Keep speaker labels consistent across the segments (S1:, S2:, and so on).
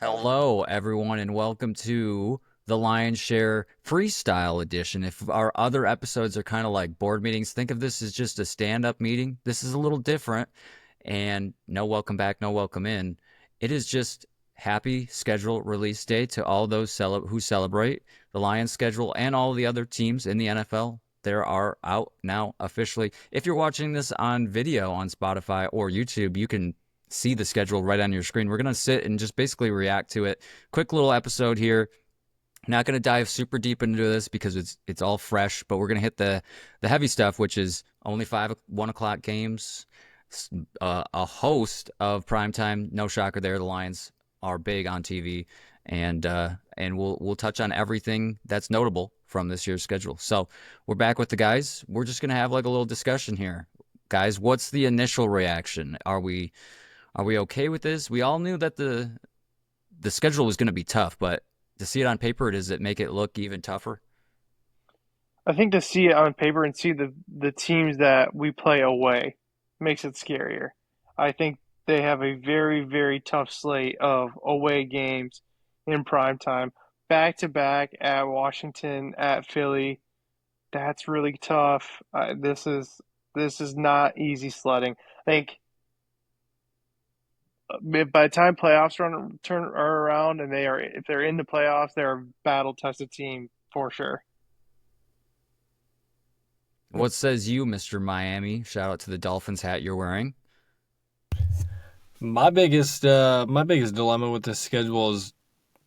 S1: Hello, everyone, and welcome to the Lion's Share Freestyle Edition. If our other episodes are kind of like board meetings, think of this as just a stand-up meeting. This is a little different, and no welcome back, no welcome in. It is just happy schedule release day to all those who celebrate the Lions schedule and all the other teams in the NFL. There are out now officially. If you're watching this on video on Spotify or YouTube, you can see the schedule right on your screen. We're going to sit and just basically react to it. Quick little episode here. Not going to dive super deep into this because it's all fresh, but we're going to hit the heavy stuff, which is only 1 o'clock games, a host of primetime. No shocker there. The Lions are big on TV, and we'll touch on everything that's notable from this year's schedule. So we're back with the guys. We're just going to have like a little discussion here. Guys, what's the initial reaction? Are we okay with this? We all knew that the schedule was going to be tough, but to see it on paper, does it make it look even tougher?
S2: I think to see it on paper and see the teams that we play away makes it scarier. I think they have a very, very tough slate of away games in prime time, back to back at Washington, at Philly. That's really tough. This is not easy sledding. I think by the time playoffs turn are around and they are if they're in the playoffs, they're a battle tested team for sure.
S1: What says you, Mr. Miami? Shout out to the Dolphins hat you're wearing.
S3: My biggest dilemma with this schedule is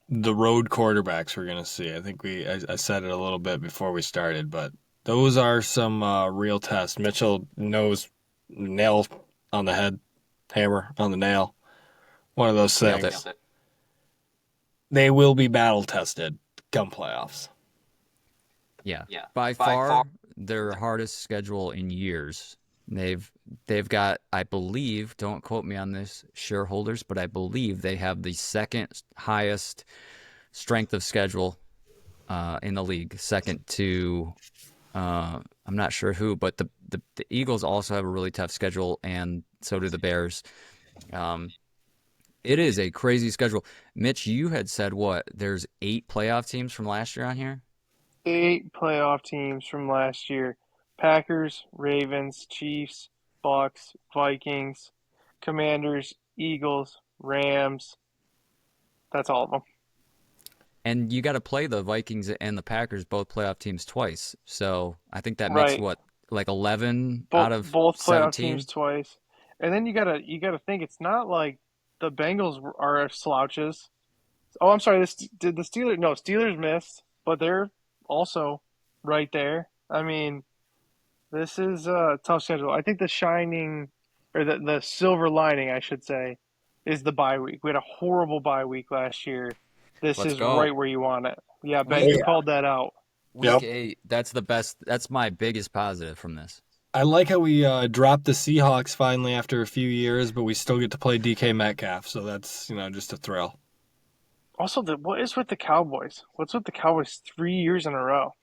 S3: the road quarterbacks we're gonna see. I think I said it a little bit before we started, but those are some real tests. Mitchell knows nail on the head, hammer on the nail. One of those
S1: Nailed
S3: things.
S1: it.
S3: They will be battle tested come playoffs.
S1: Yeah. By far their hardest schedule in years. They've they've got, I believe, don't quote me on this, shareholders, but I believe they have the second highest strength of schedule in the league, second to I'm not sure who, but the Eagles also have a really tough schedule, and so do the Bears. Um, it is a crazy schedule. Mitch, you had said what? There's 8 playoff teams from last year on here.
S2: 8 playoff teams from last year: Packers, Ravens, Chiefs, Bucks, Vikings, Commanders, Eagles, Rams. That's all of them.
S1: And you got to play the Vikings and the Packers, both playoff teams, twice. So I think that makes
S2: Right.
S1: what, like 11
S2: Both
S1: out of
S2: both playoff teams
S1: 17?
S2: twice. And then you gotta think it's not like the Bengals are slouches. Oh, I'm sorry. This did the Steelers? No, Steelers missed, but they're also right there. I mean, this is a tough schedule. I think the shining, or the silver lining, I should say, is the bye week. We had a horrible bye week last year. This
S1: Let's
S2: is
S1: go.
S2: right where you want it. Yeah, Ben,
S3: Oh
S1: Week
S2: you
S3: yeah.
S2: called that out.
S1: week
S3: Yep.
S1: 8, that's the best. That's my biggest positive from this.
S3: I like how we dropped the Seahawks finally after a few years, but we still get to play DK Metcalf, so that's just a thrill.
S2: Also, what is with the Cowboys? What's with the Cowboys 3 years in a row?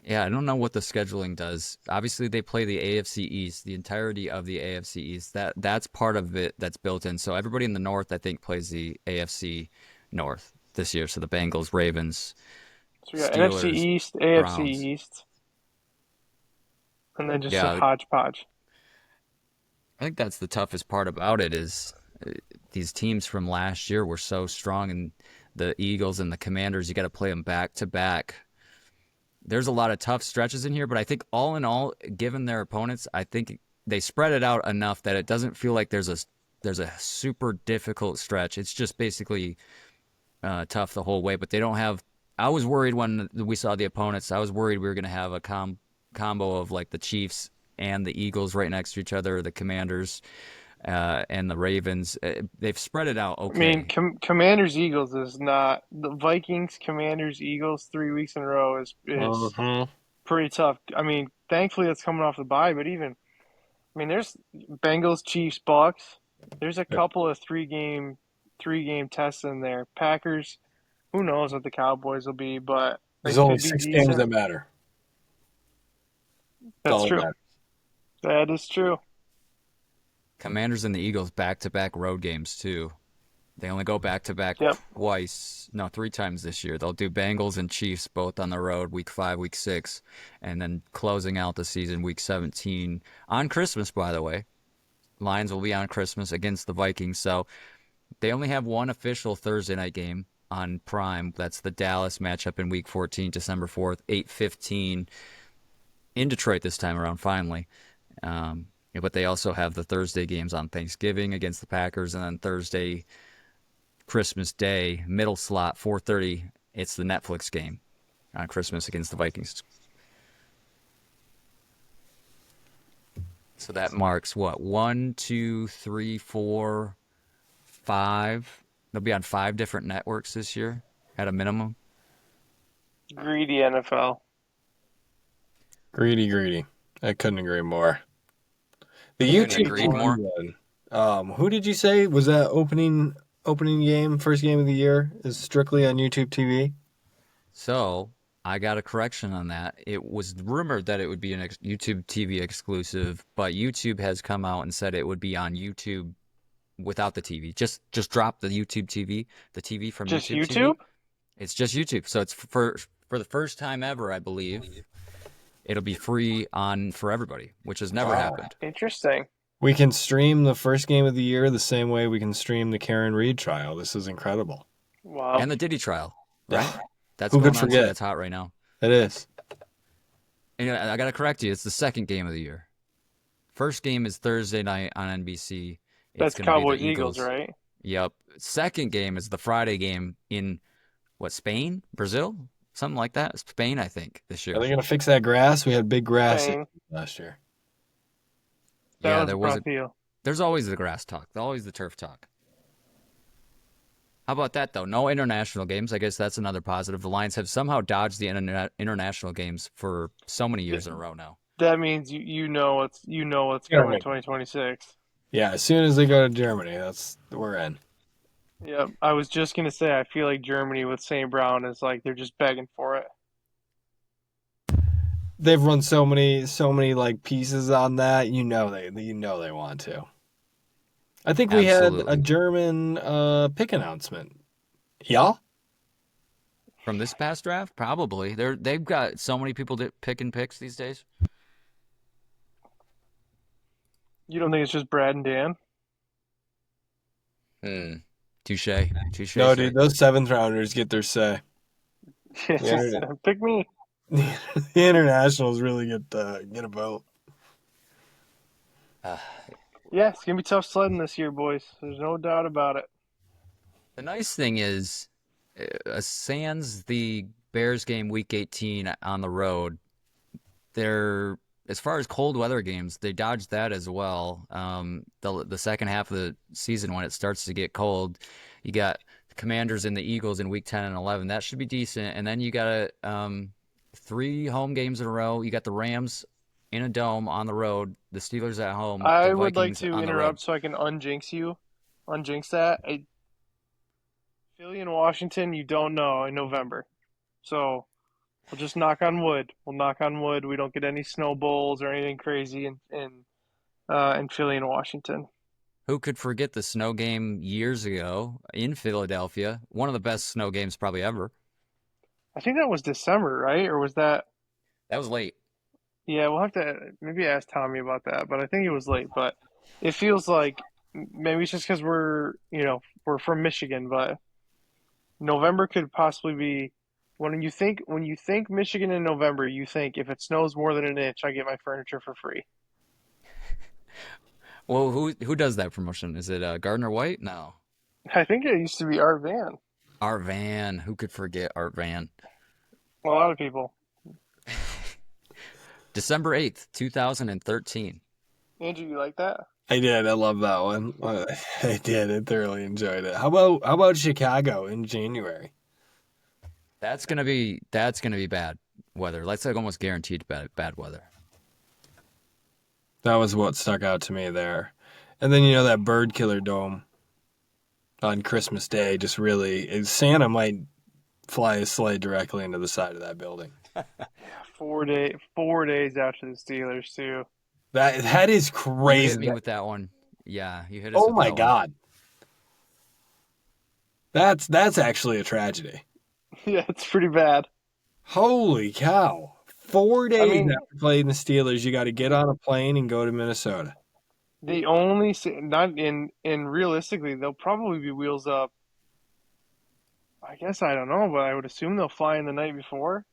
S1: Yeah, I don't know what the scheduling does. Obviously, they play the AFC East, the entirety of the AFC East. That's part of it that's built in. So everybody in the North, I think, plays the AFC North this year. So the Bengals, Ravens,
S2: So we got NFC
S1: Steelers,
S2: East, AFC
S1: Browns.
S2: East, and then just a
S1: Yeah,
S2: hodgepodge.
S1: I think that's the toughest part about it is these teams from last year were so strong, and the Eagles and the Commanders, you got to play them back to back. There's a lot of tough stretches in here, but I think all in all, given their opponents, I think they spread it out enough that it doesn't feel like there's a super difficult stretch. It's just basically tough the whole way. But they don't have. I was worried when we saw the opponents. I was worried we were going to have a combo of like the Chiefs and the Eagles right next to each other, the Commanders and the Ravens. They've spread it out
S2: I mean,
S1: okay.
S2: Commanders Eagles is not the Vikings. Commanders Eagles 3 weeks in a row is
S3: Uh-huh.
S2: pretty tough. I mean, thankfully it's coming off the bye, but even I mean, there's Bengals, Chiefs, Bucks. There's a couple of three game tests in there. Packers. Who knows what the Cowboys will be, but they
S3: There's only
S2: could be
S3: 6 games
S2: decent.
S3: that matter. That's
S2: That's
S3: all that
S2: true.
S3: matters.
S2: That is true.
S1: Commanders and the Eagles back to back road games too. They only go back to back
S2: Yep.
S1: twice, no, 3 times this year. They'll do Bengals and Chiefs both on the road, week 5, week 6, and then closing out the season week 17 on Christmas, by the way. Lions will be on Christmas against the Vikings. So they only have one official Thursday night game on Prime. That's the Dallas matchup in week 14, December 4th, 8:15 in Detroit this time around, finally. But they also have the Thursday games on Thanksgiving against the Packers, and then Thursday, Christmas Day, middle slot, 4:30. It's the Netflix game on Christmas against the Vikings. So that marks what? One, two, three, four, five. They'll be on 5 different networks this year at a minimum.
S2: Greedy NFL.
S3: Greedy, greedy. I couldn't agree more. The
S1: You couldn't
S3: YouTube
S1: agree
S2: AT&T.
S1: more.
S3: TV one. Who did you say was that opening game, first game of the year? Is strictly on YouTube TV?
S1: So I got a correction on that. It was rumored that it would be an YouTube TV exclusive, but YouTube has come out and said it would be on YouTube without the TV. Just drop the YouTube TV, the TV from
S2: Just
S1: YouTube TV.
S2: YouTube?
S1: It's just YouTube. So it's for the first time ever, I believe. It'll be free on for everybody, which has never
S3: Wow.
S1: happened.
S2: Interesting.
S3: We can stream the first game of the year the same way we can stream the Karen Reed trial. This is incredible.
S2: Wow.
S1: And the Diddy trial, right? That's
S3: Who could
S1: going on too.
S3: forget?
S1: That's hot right now.
S3: It is.
S1: And I got to correct you. It's the second game of the year. First game is Thursday night on NBC. It's
S2: That's
S1: going to be
S2: Cowboys
S1: the
S2: Eagles,
S1: Eagles.
S2: right?
S1: Yep. Second game is the Friday game in what, Spain? Brazil? Something like that. Spain, I think, this
S3: Are
S1: year.
S3: they going to fix that grass? We had big grass
S2: Spain.
S3: last year.
S2: That
S1: Yeah,
S2: was a
S1: there was
S2: rough deal.
S1: there's always the grass talk. Always the turf talk. How about that though? No international games. I guess that's another positive. The Lions have somehow dodged the international games for so many years in a row now.
S2: That means you know what's coming in
S3: Germany.
S2: 2026.
S3: Yeah, as soon as they go to Germany, we're in.
S2: Yep. I was just gonna say I feel like Germany with St. Brown is like they're just begging for it.
S3: They've run so many like pieces on that. You know they want to. I think we had a
S1: Absolutely.
S3: German pick announcement. Yeah?
S1: From this past draft, probably. They've got so many people picking picks these days.
S2: You don't think it's just Brad and Dan?
S1: Hmm. Touche. Touche,
S3: No,
S1: sir.
S3: dude, those seventh rounders get their say.
S2: It's
S3: The,
S2: just
S3: interna-
S2: pick me.
S3: the internationals really get a vote.
S1: Uh,
S2: Yeah, it's gonna be tough sledding this year, boys. There's no doubt about it.
S1: the nice thing is, sans the Bears game week 18 on the road, they're as far as cold weather games, they dodged that as well. The second half of the season when it starts to get cold, you got the Commanders and the Eagles in week 10 and 11. That should be decent. And then you got 3 home games in a row. You got the Rams in a dome on the road, the Steelers at home, the
S2: I would like
S1: Vikings
S2: to
S1: on the road.
S2: interrupt so I can unjinx that. Philly and Washington, you don't know in November. So we'll just knock on wood. We'll knock on wood. We don't get any snow bowls or anything crazy in Philly and Washington.
S1: Who could forget the snow game years ago in Philadelphia? One of the best snow games probably ever.
S2: I think that was December, right? Or was that?
S1: That was late.
S2: Yeah, we'll have to maybe ask Tommy about that. But I think it was late. But it feels like maybe it's just because we're from Michigan, but November could possibly be when you think Michigan in November, you think if it snows more than an inch, I get my furniture for free.
S1: Well, who does that promotion? Is it Gardner White? No.
S2: I think it used to be Art Van.
S1: Art Van. Who could forget Art Van?
S2: A lot of people.
S1: December 8th, 2013.
S2: Andrew, you like that?
S3: I did. I love that one. I did. I thoroughly enjoyed it. How about Chicago in January?
S1: That's gonna be bad weather. That's like almost guaranteed bad weather.
S3: That was what stuck out to me there. And then that Bird Killer Dome on Christmas Day just really Santa might fly a sleigh directly into the side of that building.
S2: 4 days after the Steelers too.
S3: That is
S1: You hit
S3: crazy.
S1: me with that one. Yeah, you hit us
S3: Oh
S1: with
S3: my
S1: that one.
S3: God. That's actually a tragedy.
S2: Yeah, it's pretty bad.
S3: Holy cow. Four
S2: I
S3: days
S2: mean,
S3: after playing the Steelers, you got to get on a plane and go to Minnesota.
S2: the only not in realistically, they'll probably be wheels up. I guess I don't know, but I would assume they'll fly in the night before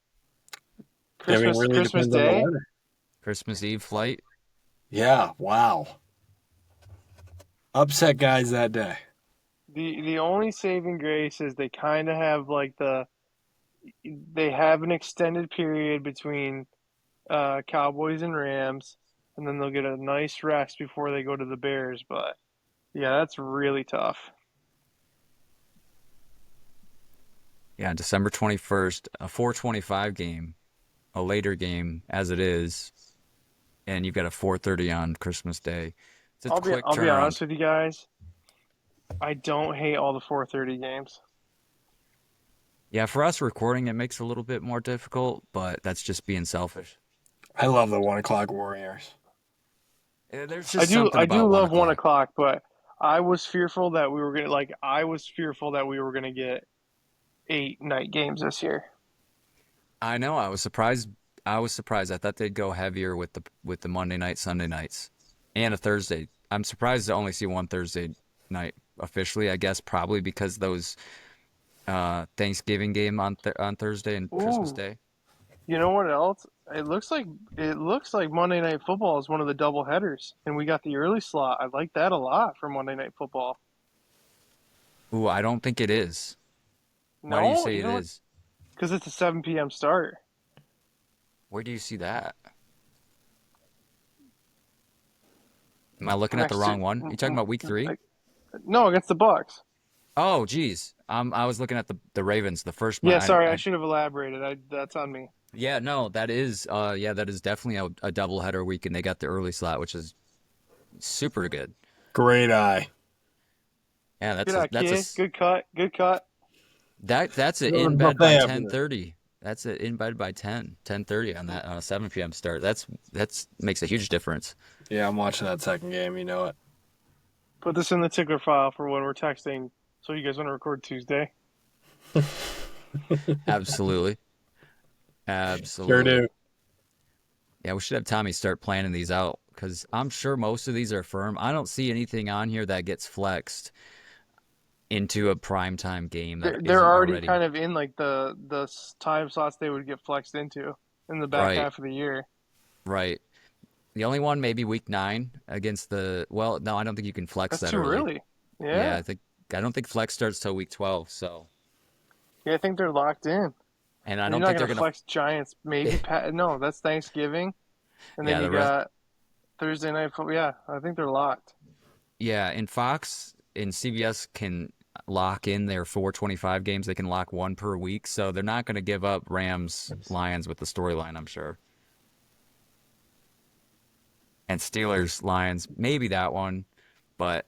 S3: I mean, it really
S2: Christmas
S3: depends on the
S2: Day.
S3: weather.
S1: Christmas Eve flight.
S3: Yeah, wow. Upset guys that day.
S2: The only saving grace is they kind of have like they have an extended period between Cowboys and Rams, and then they'll get a nice rest before they go to the Bears. But yeah, that's really tough.
S1: Yeah, December 21st, a 4:25 game, a later game as it is, and you've got a 4:30 on Christmas Day. It's a quick
S2: I'll be
S1: turnaround.
S2: honest with you guys. I don't hate all the 4:30 games.
S1: Yeah, for us recording, it makes it a little bit more difficult, but that's just being selfish.
S3: I love the 1 o'clock Warriors.
S1: There's just something
S2: I do
S1: about one
S2: love one
S1: o'clock.
S2: o'clock, but I was fearful that we were gonna get 8 night games this year.
S1: I know. I was surprised. I was surprised. I thought they'd go heavier with the Monday night, Sunday nights, and a Thursday. I'm surprised to only see one Thursday night officially. I guess probably because those Thanksgiving game on Thursday and Christmas
S2: Ooh,
S1: Day.
S2: you know what else? It looks like Monday Night Football is one of the double headers, and we got the early slot. I like that a lot for Monday Night Football.
S1: Ooh, I don't think it is. Why do you
S2: No,
S1: say
S2: you
S1: it
S2: know what?
S1: is?
S2: Because it's a 7 p.m. start.
S1: Where do you see that? Am I looking at the
S2: Next to
S1: wrong one? You talking about week three?
S2: like, no, against the Bucks.
S1: Oh, geez. I was looking at the Ravens, the first one.
S2: Yeah, sorry, I should have elaborated. That's on me.
S1: Yeah, no, that is definitely a doubleheader week, and they got the early slot, which is super good.
S3: Great eye.
S1: Yeah,
S2: Good eye, kid. Good cut. Good cut.
S1: that's it
S3: There was
S1: in
S3: a
S1: bed
S3: buffet
S1: by
S3: after that.
S1: 10:30. That's it in bed by 10:30 on that 7 p.m. start. That's makes a huge difference.
S3: Yeah, I'm watching that second game. You know it.
S2: Put this in the tickler file for when we're texting. So you guys want to record Tuesday?
S1: Absolutely,
S3: Sure
S1: absolutely.
S3: do.
S1: Yeah, we should have Tommy start planning these out because I'm sure most of these are firm. I don't see anything on here that gets flexed into a primetime game that
S2: They're
S1: isn't
S2: already
S1: already.
S2: kind of in like the time slots they would get flexed into in the back
S1: Right,
S2: half of the year.
S1: right. The only one maybe week 9 against the well, no, I don't think you can flex
S2: That's
S1: that
S2: too
S1: early.
S2: early.
S1: Yeah,
S2: Yeah.
S1: I don't think flex starts till week 12. So,
S2: Yeah, I think they're locked in.
S1: and I
S2: And you're
S1: don't
S2: not
S1: think
S2: gonna
S1: they're gonna.
S2: flex Giants. Maybe no, that's Thanksgiving, and then
S1: Yeah,
S2: you
S1: the rest.
S2: got Thursday night football. Yeah, I think they're locked.
S1: Yeah, and Fox and CBS can lock in their 425 games. They can lock one per week, so they're not going to give up Rams Lions with the storyline, I'm sure. And Steelers Lions, maybe that one, but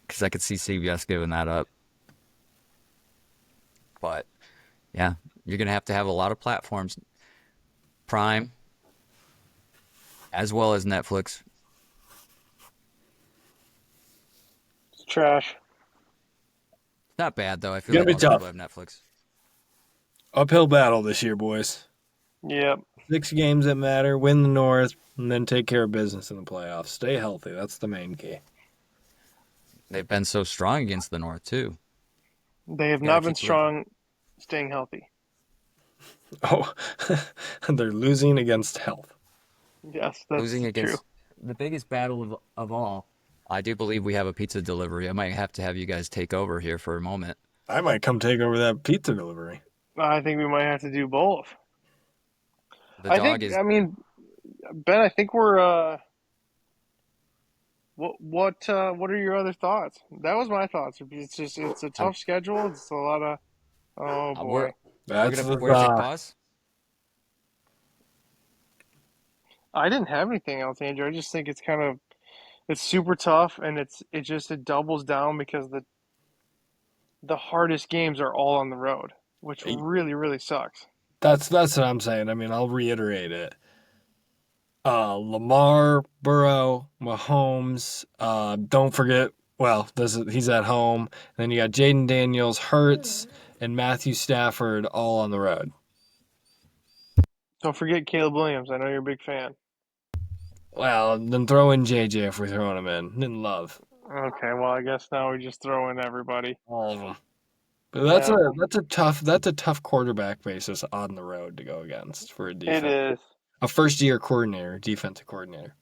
S1: because I could see CBS giving that up. But yeah, you're going to have a lot of platforms, Prime as well as Netflix.
S2: It's trash.
S1: Not bad though. I
S3: It's
S1: feel
S3: gonna
S1: like
S3: be
S1: most people
S3: tough.
S1: have Netflix.
S3: Uphill battle this year, boys.
S2: Yep.
S3: 6 games that matter. Win the North, and then take care of business in the playoffs. Stay healthy. That's the main key.
S1: They've been so strong against the North too.
S2: They have
S1: Got to
S2: not been
S1: keep living.
S2: strong staying healthy.
S3: Oh, they're losing against health.
S2: Yes,
S1: Losing
S2: that's true.
S1: against the biggest battle of all. I do believe we have a pizza delivery. I might have to have you guys take over here for a moment.
S3: I might come take over that pizza delivery.
S2: I think we might have to do both.
S1: The dog is
S2: I mean, Ben, I think we're what are your other thoughts? That was my thoughts. It's a
S1: I'm
S2: tough schedule. It's a lot of oh
S1: we're
S2: boy.
S3: That's the
S1: we're gonna take
S3: thought.
S1: pause.
S2: I didn't have anything else, Andrew. I just think it's super tough and it doubles down because the hardest games are all on the road, which really, really sucks.
S3: That's what I'm saying. I mean, I'll reiterate it. Lamar, Burrow, Mahomes. Don't forget Well, he's at home. And then you got Jaden Daniels, Hurts, and Matthew Stafford all on the road.
S2: Don't forget Caleb Williams. I know you're a big fan.
S3: Well, then throw in JJ if we're throwing him in love.
S2: Okay, well, I guess now we just throw in everybody.
S3: All of them. But
S2: Yeah,
S3: that's a tough quarterback basis on the road to go against for a
S2: it
S3: defense.
S2: is.
S3: A first year coordinator, defensive coordinator.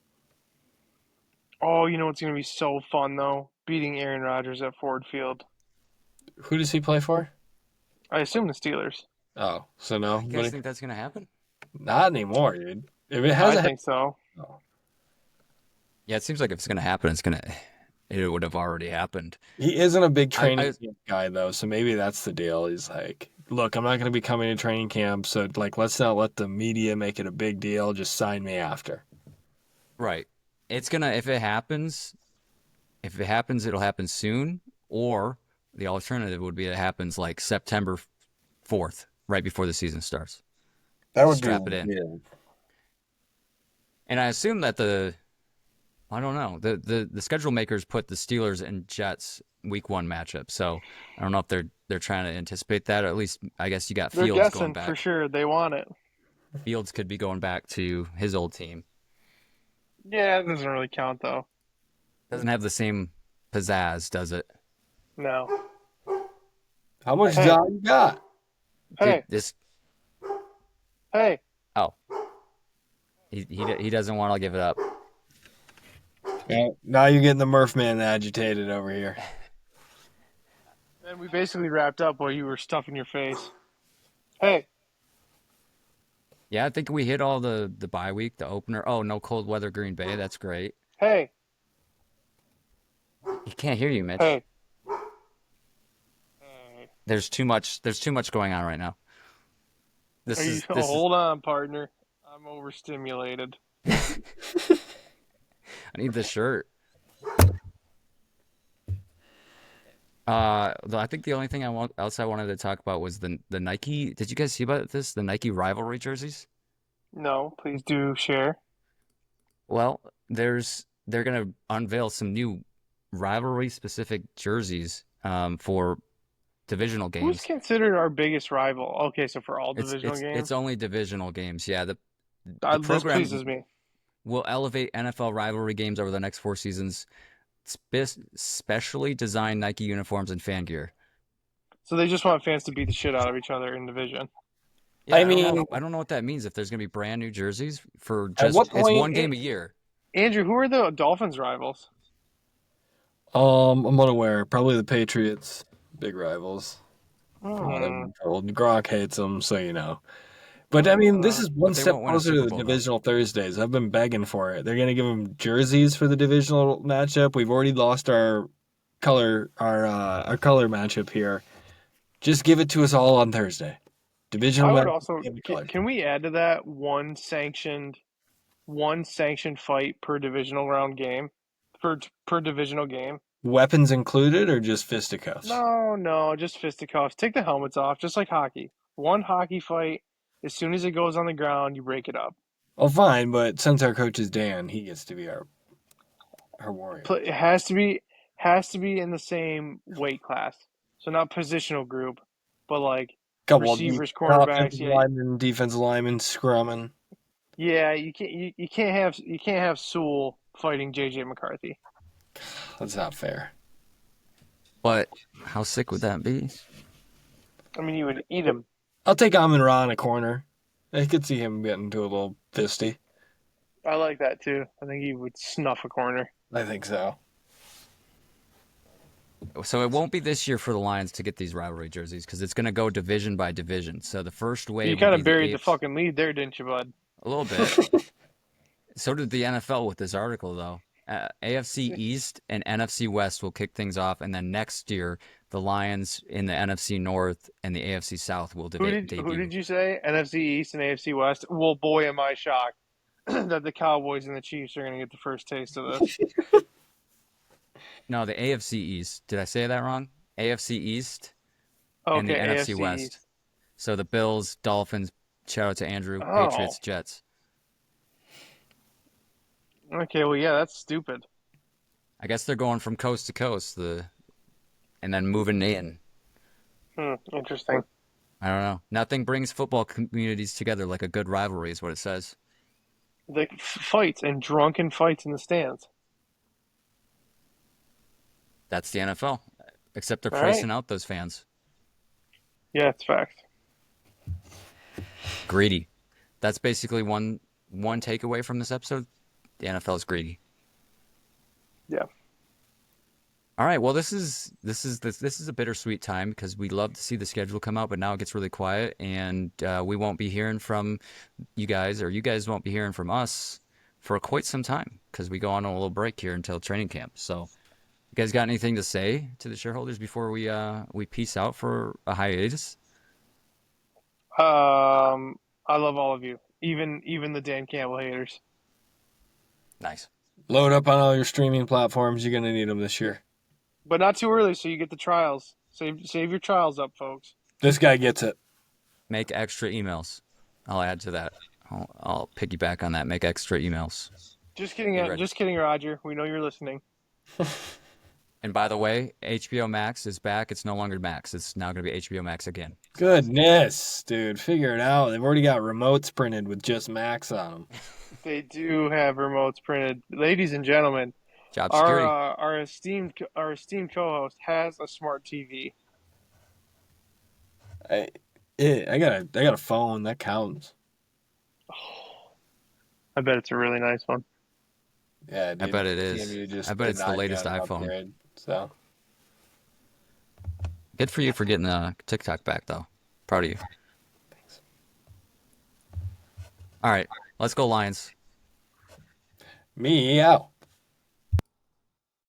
S2: Oh, you know what's going to be so fun, though? Beating Aaron Rodgers at Ford Field.
S3: Who does he play for?
S2: I assume the Steelers.
S3: Oh, so no.
S1: You guys think that's gonna happen?
S3: Not anymore, dude. If it
S2: I
S3: hasn't
S2: think so.
S3: happened,
S1: Yeah, it seems like if it's gonna happen, it would have already happened.
S3: he isn't a big
S1: I,
S3: training
S1: I
S3: camp guy though, so maybe that's the deal. He's like, look, I'm not going to be coming to training camp, so like, let's not let the media make it a big deal. Just sign me after.
S1: right. It's gonna if it happens, it'll happen soon. Or the alternative would be it happens like September 4th, right before the season starts.
S3: That would be
S1: Strap it in.
S3: weird.
S1: And I assume that I don't know. The schedule makers put the Steelers and Jets week 1 matchup. So I don't know if they're trying to anticipate that, or at least I guess you got
S2: They're
S1: Fields going
S2: guessing for
S1: back.
S2: sure. They want it.
S1: Fields could be going back to his old team.
S2: Yeah, it doesn't really count, though.
S1: Doesn't have the same pizzazz, does it?
S2: No.
S3: How much
S2: Hey,
S3: job you got?
S1: Dude,
S2: hey,
S1: this
S2: hey.
S1: oh, he doesn't want to give it up.
S3: Yeah, now you're getting the Murph man agitated over here.
S2: And we basically wrapped up while you were stuffing your face. Hey,
S1: Yeah, I think we hit all the bye week, the opener. Oh, no cold weather Green Bay. That's great.
S2: hey,
S1: He can't hear you, Mitch.
S2: hey. Hey.
S1: There's too much going on right now.
S2: Are you,
S1: This is
S2: hold on, partner. I'm overstimulated.
S1: I need this shirt. Though I think the only thing else I wanted to talk about was the Nike. Did you guys see about this? The Nike rivalry jerseys?
S2: No, please do share.
S1: Well, they're gonna unveil some new rivalry specific jerseys for divisional
S2: Who's
S1: games.
S2: considered our biggest rival? Okay, so for all
S1: It's
S2: divisional
S1: it's
S2: games?
S1: it's only divisional games. Yeah, the
S2: This
S1: program
S2: pleases me.
S1: will elevate NFL rivalry games over the next 4 seasons. Specially designed Nike uniforms and fan gear.
S2: So they just want fans to beat the shit out of each other in division.
S1: Yeah,
S3: I mean,
S1: I don't know what that means if there's gonna be brand new jerseys for
S3: at what
S1: just it's
S3: point?
S1: one game a year.
S2: Andrew, who are the Dolphins' rivals?
S3: I'm unaware. Probably the Patriots, big rivals. From what I've
S2: Hmm.
S3: been told, Gronk hates them, so you know. But I mean, this is one
S1: But they
S3: step
S1: won't win a
S3: closer to
S1: Super
S3: the
S1: Bowl though.
S3: divisional Thursdays. I've been begging for it. They're gonna give them jerseys for the divisional matchup. We've already lost our color matchup here. Just give it to us all on Thursday. Divisional
S2: I would
S3: matchup.
S2: also
S3: Give it color.
S2: can we add to that one sanctioned fight per divisional round game per divisional game?
S3: Weapons included or just fisticuffs?
S2: No, no, just fisticuffs. Take the helmets off, just like hockey. One hockey fight. As soon as it goes on the ground, you break it up.
S3: Well, fine, but since our coach is Dan, he gets to be our warrior.
S2: It has to be in the same weight class. So not positional group, but like
S3: Couple of
S2: receivers,
S3: offensive
S2: cornerbacks. Yeah,
S3: linemen, defensive linemen scrumming.
S2: yeah. You can't have Sewell fighting JJ McCarthy.
S3: That's not fair.
S1: But how sick would that be?
S2: I mean, you would eat him.
S3: I'll take Amon Ra in a corner. I could see him getting into a little fisty.
S2: I like that too. I think he would snuff a corner.
S3: I think so.
S1: So it won't be this year for the Lions to get these rivalry jerseys because it's going to go division by division. So the first
S2: You
S1: wave will
S2: kind
S1: be
S2: of
S1: the
S2: buried the
S1: AFC,
S2: fucking lead there, didn't you, bud?
S1: a little bit. So did the NFL with this article, though. AFC East and NFC West will kick things off, and then next year the Lions in the NFC North and the AFC South will
S2: Who
S1: debut.
S2: did you say? NFC East and AFC West. Well, boy, am I shocked that the Cowboys and the Chiefs are going to get the first taste of this.
S1: No, the AFC East. Did I say that wrong? AFC East and the
S2: Okay,
S1: NFC
S2: AFC
S1: West.
S2: East.
S1: So the Bills, Dolphins, shout out to Andrew,
S2: Oh,
S1: Patriots, Jets.
S2: okay. Well, yeah, that's stupid.
S1: I guess they're going from coast to coast, and then moving in.
S2: Interesting.
S1: I don't know. Nothing brings football communities together like a good rivalry, is what it says.
S2: Like fights and drunken fights in the stands.
S1: That's the NFL. Except they're
S2: All right.
S1: pricing out those fans.
S2: Yeah, it's fact.
S1: Greedy. That's basically one takeaway from this episode. The NFL is greedy.
S2: Yeah.
S1: All right. Well, this is a bittersweet time because we love to see the schedule come out, but now it gets really quiet, and we won't be hearing from you guys, or you guys won't be hearing from us for quite some time because we go on a little break here until training camp. So, you guys got anything to say to the shareholders before we peace out for a hiatus?
S2: I love all of you, even the Dan Campbell haters.
S1: Nice.
S3: Load up on all your streaming platforms. You're gonna need them this year.
S2: But not too early, so you get the trials. Save your trials up, folks.
S3: This guy gets it.
S1: Make extra emails. I'll add to that. I'll piggyback on that. Make extra emails.
S2: Just kidding,
S1: Be ready.
S2: just kidding, Roger. We know you're listening.
S1: And by the way, HBO Max is back. It's no longer Max. It's now going to be HBO Max again.
S3: Goodness, dude, figure it out. They've already got remotes printed with just Max on them.
S2: They do have remotes printed, ladies and gentlemen.
S1: Job
S2: Our
S1: security.
S2: our esteemed co-host has a smart TV.
S3: I, I got a phone that counts.
S2: I bet it's a really nice one.
S3: Yeah,
S1: I
S3: dude.
S1: bet it is.
S3: TMU just
S1: I bet
S3: did
S1: it's the
S3: not
S1: latest
S3: get an
S1: iPhone.
S3: upgrade, so
S1: Good for you for getting TikTok back, though. Proud of you.
S3: thanks.
S1: All right, let's go Lions.
S3: Meow.